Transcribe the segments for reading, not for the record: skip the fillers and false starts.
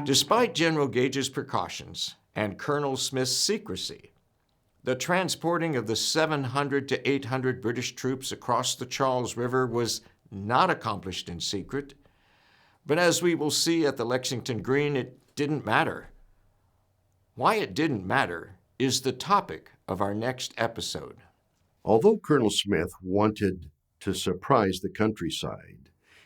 Despite General Gage's precautions and Colonel Smith's secrecy, the transporting of the 700 to 800 British troops across the Charles River was not accomplished in secret. But as we will see at the Lexington Green, it didn't matter. Why it didn't matter is the topic of our next episode. Although Colonel Smith wanted to surprise the countryside,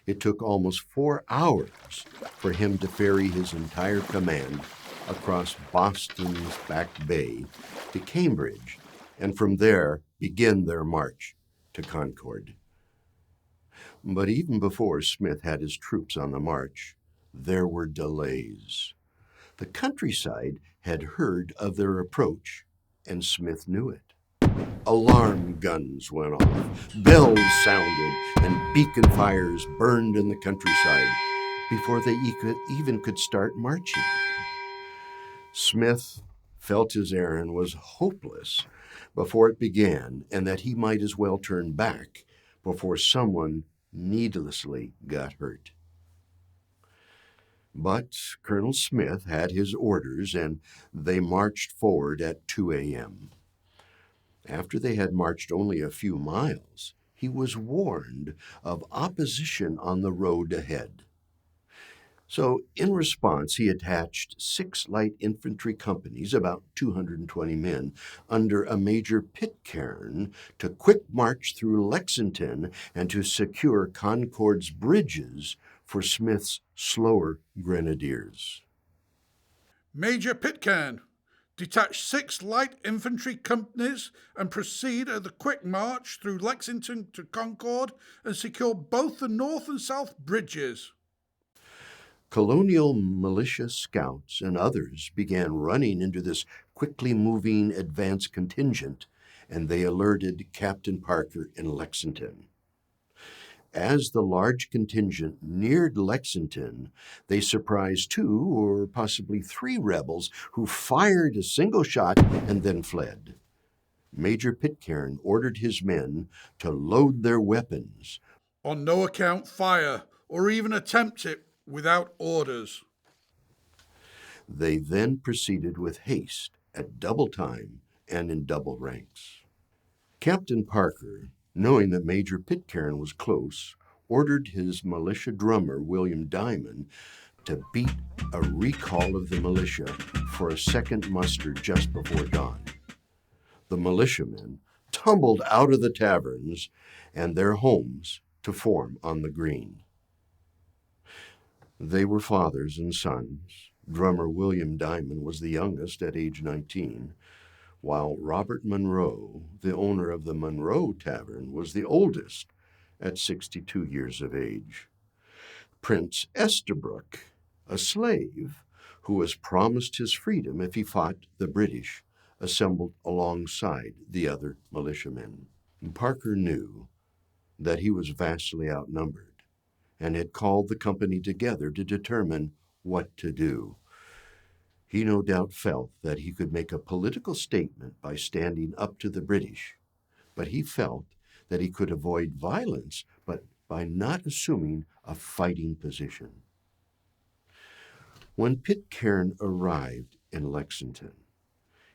it took almost 4 hours for him to ferry his entire command across Boston's Back Bay to Cambridge, and from there begin their march to Concord. But even before Smith had his troops on the march, there were delays. The countryside had heard of their approach, and Smith knew it. Alarm guns went off, bells sounded, and beacon fires burned in the countryside before they even could start marching. Smith felt his errand was hopeless before it began, and that he might as well turn back before someone needlessly got hurt. But Colonel Smith had his orders, and they marched forward at 2 a.m. After they had marched only a few miles, he was warned of opposition on the road ahead. So, in response, he attached 6 light infantry companies, about 220 men, under a Major Pitcairn to quick march through Lexington and to secure Concord's bridges for Smith's slower grenadiers. Major Pitcairn, detach 6 light infantry companies and proceed at the quick march through Lexington to Concord and secure both the north and south bridges. Colonial militia scouts and others began running into this quickly moving advance contingent, and they alerted Captain Parker in Lexington. As the large contingent neared Lexington, they surprised 2 or possibly 3 rebels who fired a single shot and then fled. Major Pitcairn ordered his men to load their weapons. On no account fire, or even attempt it, without orders. They then proceeded with haste at double time and in double ranks. Captain Parker, knowing that Major Pitcairn was close, ordered his militia drummer, William Diamond, to beat a recall of the militia for a second muster just before dawn. The militiamen tumbled out of the taverns and their homes to form on the green. They were fathers and sons. Drummer William Diamond was the youngest at age 19, while Robert Monroe, the owner of the Monroe Tavern, was the oldest at 62 years of age. Prince Estabrook, a slave who was promised his freedom if he fought the British, assembled alongside the other militiamen. Parker knew that he was vastly outnumbered and had called the company together to determine what to do. He no doubt felt that he could make a political statement by standing up to the British, but he felt that he could avoid violence but by not assuming a fighting position. When Pitcairn arrived in Lexington,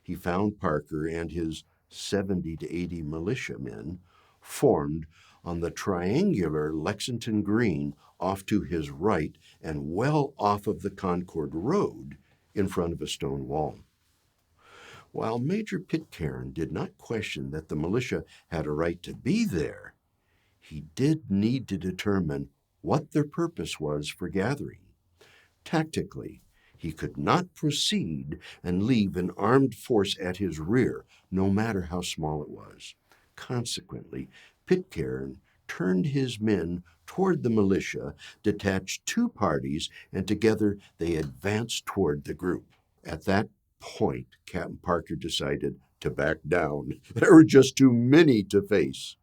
he found Parker and his 70 to 80 militiamen formed on the triangular Lexington Green off to his right and well off of the Concord Road in front of a stone wall. While Major Pitcairn did not question that the militia had a right to be there, he did need to determine what their purpose was for gathering. Tactically, he could not proceed and leave an armed force at his rear, no matter how small it was. Consequently, Pitcairn turned his men toward the militia, detached 2 parties, and together they advanced toward the group. At that point, Captain Parker decided to back down. There were just too many to face.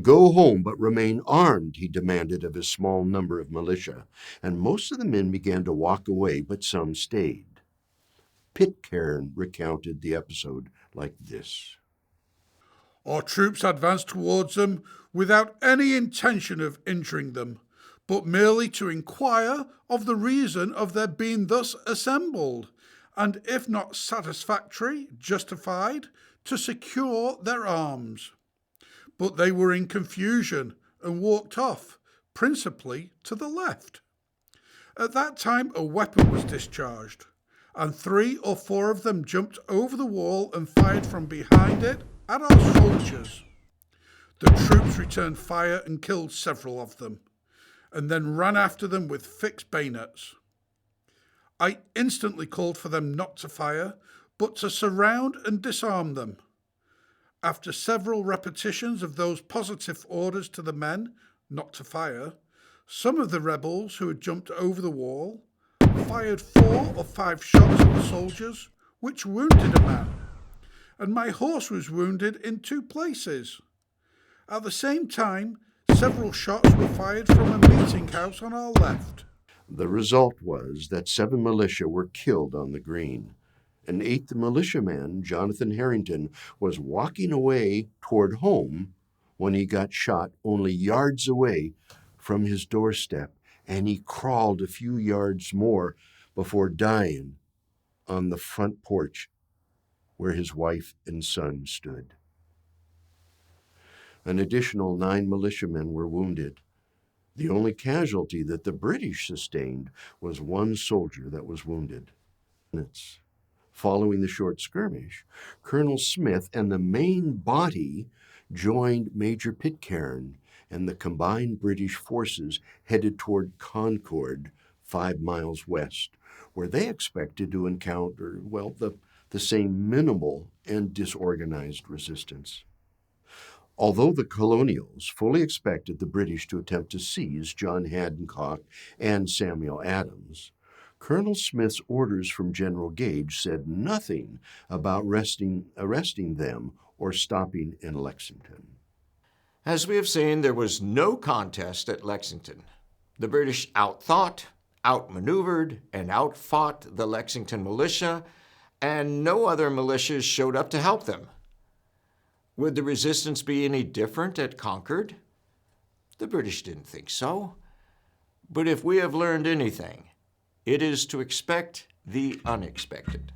"Go home, but remain armed," he demanded of his small number of militia, and most of the men began to walk away, but some stayed. Pitcairn recounted the episode like this. Our troops advanced towards them without any intention of injuring them, but merely to inquire of the reason of their being thus assembled, and if not satisfactory, justified, to secure their arms. But they were in confusion and walked off, principally to the left. At that time a weapon was discharged, and 3 or 4 of them jumped over the wall and fired from behind it at our soldiers. The troops returned fire and killed several of them, and then ran after them with fixed bayonets. I instantly called for them not to fire, but to surround and disarm them. After several repetitions of those positive orders to the men not to fire, some of the rebels who had jumped over the wall fired 4 or 5 shots at the soldiers, which wounded a man, and my horse was wounded in 2 places. At the same time, several shots were fired from a meeting house on our left. The result was that 7 militia were killed on the green. An 8th militiaman, Jonathan Harrington, was walking away toward home when he got shot only yards away from his doorstep, and he crawled a few yards more before dying on the front porch where his wife and son stood. An additional 9 militiamen were wounded. The only casualty that the British sustained was 1 soldier that was wounded. Following the short skirmish, Colonel Smith and the main body joined Major Pitcairn, and the combined British forces headed toward Concord, 5 miles west, where they expected to encounter, the same minimal and disorganized resistance. Although the colonials fully expected the British to attempt to seize John Hancock and Samuel Adams, Colonel Smith's orders from General Gage said nothing about arresting them or stopping in Lexington. As we have seen, there was no contest at Lexington. The British outthought, outmaneuvered, and outfought the Lexington militia, and no other militias showed up to help them. Would the resistance be any different at Concord? The British didn't think so. But if we have learned anything, it is to expect the unexpected.